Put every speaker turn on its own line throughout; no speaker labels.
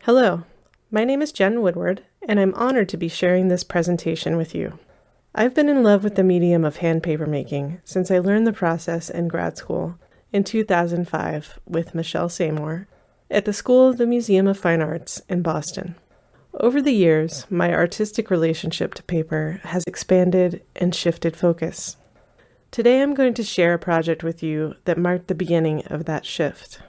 Hello, my name is Jenn Woodward, and I'm honored to be sharing this presentation with you. I've been in love with the medium of hand papermaking since I learned the process in grad school in 2005 with Michelle Seymour at the School of the Museum of Fine Arts in Boston. Over the years, my artistic relationship to paper has expanded and shifted focus. Today I'm going to share a project with you that marked the beginning of that shift.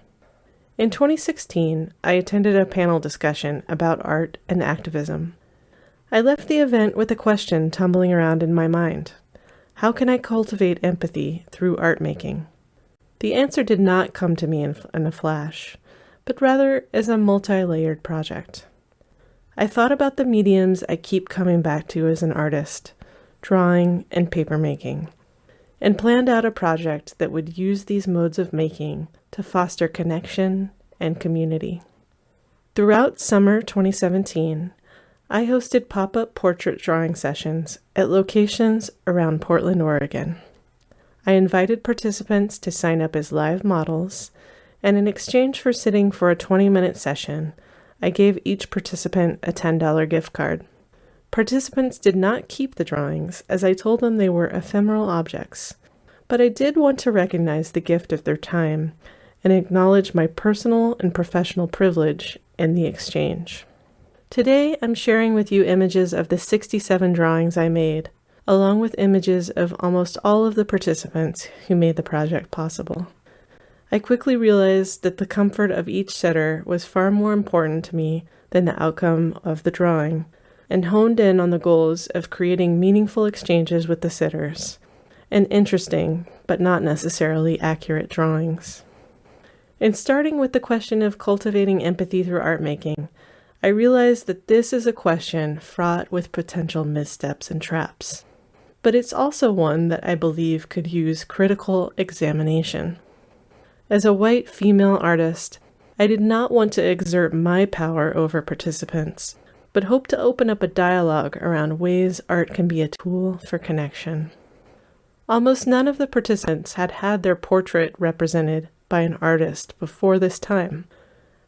In 2016, I attended a panel discussion about art and activism. I left the event with a question tumbling around in my mind. How can I cultivate empathy through art making? The answer did not come to me in a flash, but rather as a multi-layered project. I thought about the mediums I keep coming back to as an artist, drawing and papermaking, and planned out a project that would use these modes of making to foster connection and community. Throughout summer 2017, I hosted pop-up portrait drawing sessions at locations around Portland, Oregon. I invited participants to sign up as live models, and in exchange for sitting for a 20-minute session, I gave each participant a $10 gift card. Participants did not keep the drawings, as I told them they were ephemeral objects, but I did want to recognize the gift of their time and acknowledge my personal and professional privilege in the exchange. Today, I'm sharing with you images of the 67 drawings I made, along with images of almost all of the participants who made the project possible. I quickly realized that the comfort of each sitter was far more important to me than the outcome of the drawing, and honed in on the goals of creating meaningful exchanges with the sitters, and interesting, but not necessarily accurate drawings. In starting with the question of cultivating empathy through art making, I realized that this is a question fraught with potential missteps and traps. But it's also one that I believe could use critical examination. As a white female artist, I did not want to exert my power over participants, but hope to open up a dialogue around ways art can be a tool for connection. Almost none of the participants had their portrait represented by an artist before this time.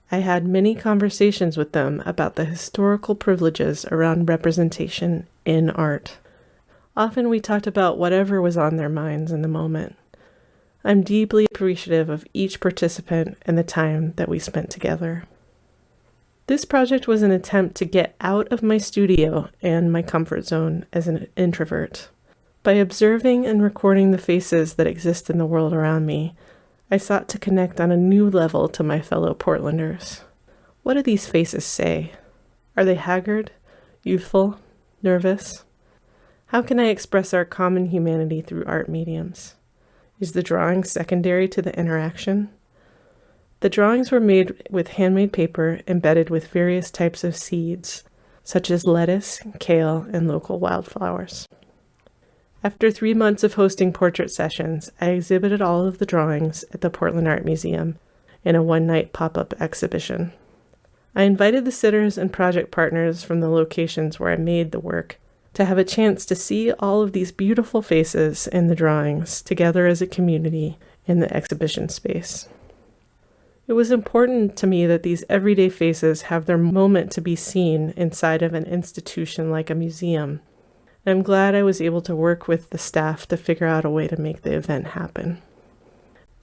I had many conversations with them about the historical privileges around representation in art. Often we talked about whatever was on their minds in the moment. I'm deeply appreciative of each participant and the time that we spent together. This project was an attempt to get out of my studio and my comfort zone as an introvert. By observing and recording the faces that exist in the world around me, I sought to connect on a new level to my fellow Portlanders. What do these faces say? Are they haggard, youthful, nervous? How can I express our common humanity through art mediums? Is the drawing secondary to the interaction? The drawings were made with handmade paper embedded with various types of seeds, such as lettuce, kale, and local wildflowers. After 3 months of hosting portrait sessions, I exhibited all of the drawings at the Portland Art Museum in a one-night pop-up exhibition. I invited the sitters and project partners from the locations where I made the work to have a chance to see all of these beautiful faces in the drawings together as a community in the exhibition space. It was important to me that these everyday faces have their moment to be seen inside of an institution like a museum. I'm glad I was able to work with the staff to figure out a way to make the event happen.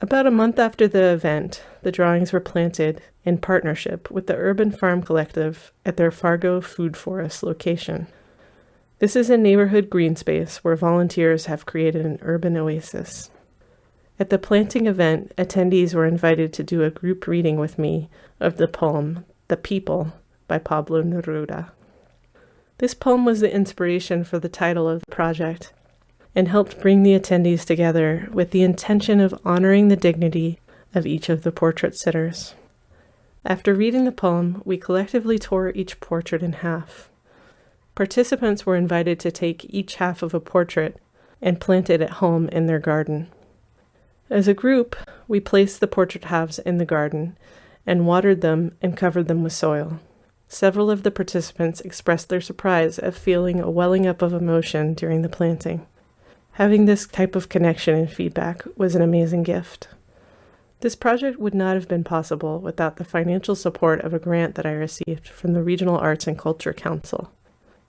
About a month after the event, the drawings were planted in partnership with the Urban Farm Collective at their Fargo Food Forest location. This is a neighborhood green space where volunteers have created an urban oasis. At the planting event, attendees were invited to do a group reading with me of the poem, "The People" by Pablo Neruda. This poem was the inspiration for the title of the project and helped bring the attendees together with the intention of honoring the dignity of each of the portrait sitters. After reading the poem, we collectively tore each portrait in half. Participants were invited to take each half of a portrait and plant it at home in their garden. As a group, we placed the portrait halves in the garden and watered them and covered them with soil. Several of the participants expressed their surprise at feeling a welling up of emotion during the planting. Having this type of connection and feedback was an amazing gift. This project would not have been possible without the financial support of a grant that I received from the Regional Arts and Culture Council.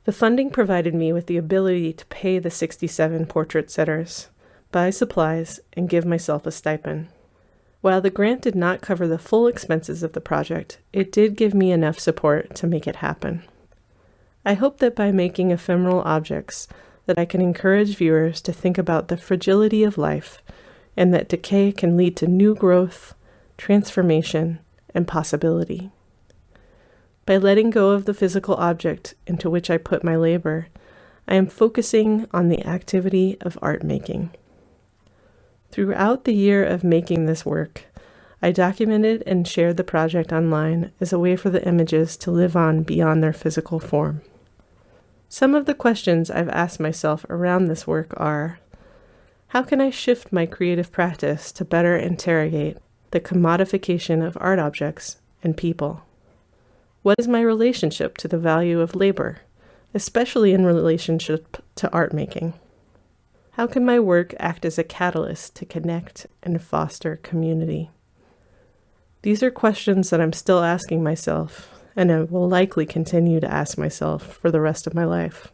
The funding provided me with the ability to pay the 67 portrait sitters, buy supplies, and give myself a stipend. While the grant did not cover the full expenses of the project, it did give me enough support to make it happen. I hope that by making ephemeral objects, that I can encourage viewers to think about the fragility of life and that decay can lead to new growth, transformation, and possibility. By letting go of the physical object into which I put my labor, I am focusing on the activity of art making. Throughout the year of making this work, I documented and shared the project online as a way for the images to live on beyond their physical form. Some of the questions I've asked myself around this work are: how can I shift my creative practice to better interrogate the commodification of art objects and people? What is my relationship to the value of labor, especially in relationship to art making? How can my work act as a catalyst to connect and foster community? These are questions that I'm still asking myself, and I will likely continue to ask myself for the rest of my life.